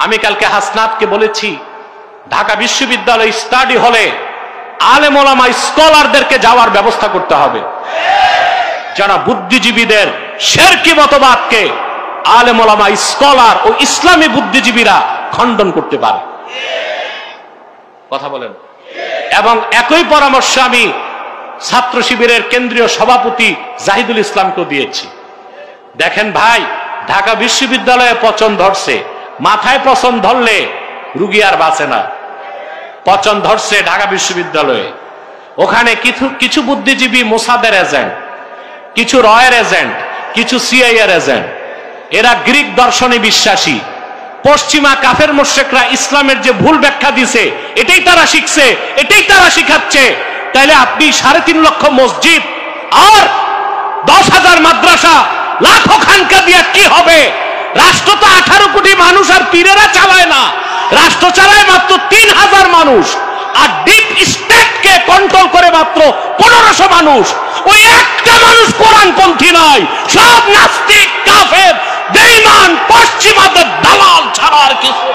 আমি কালকে হাসনাতকে বলেছি, ঢাকা বিশ্ববিদ্যালয় স্টাডি হলে আলেম ওলামা স্কলারদেরকে যাওয়ার ব্যবস্থা করতে হবে, যারা বুদ্ধিজীবীদের শিরকি মতবাদকে আলেম ওলামা স্কলার ও ইসলামী বুদ্ধিজীবীরা খণ্ডন করতে পারে। কথা বলেন। এবং একই পরামর্শ আমি ছাত্র শিবিরের কেন্দ্রীয় সভাপতি জাহিদুল ইসলামকেও দিয়েছি। দেখেন ভাই, ঢাকা বিশ্ববিদ্যালয়ে পচন ধরছে, মাথায় পচন ধরলে রুগী আর বাঁচে না। পচন ধরছে ঢাকা বিশ্ববিদ্যালয়ে। ওখানে কিছু বুদ্ধিজীবী মোসাদের এজেন্ট, কিছু রয়ের এজেন্ট, কিছু সিআইএর এজেন্ট। এরা গ্রিক দর্শনে বিশ্বাসী। পশ্চিমা কাফের মুশরিকরা ইসলামের যে ভুল ব্যাখ্যা দিছে এটাই তারা শিখছে, এটাই তারা শিখাচ্ছে। তাইলে আপনি 3.5 লক্ষ মসজিদ আর 10,000 মাদ্রাসা, লাখো খানকা দিয়ে কি হবে? রাষ্ট্র তো 18 কোটি মানুষ আর পীরেরা চালায় না, রাষ্ট্র চালায় মাত্র 3,000 মানুষ, আর ডিপ স্টেটকে কন্ট্রোল করে মাত্র 1500 মানুষ। ওই একটা মানুষ কোরআনপন্থী নয়, সব নাস্তিক, কাফের, বেঈমান, পশ্চিমাদের দালাল ছাড়া আর কিছু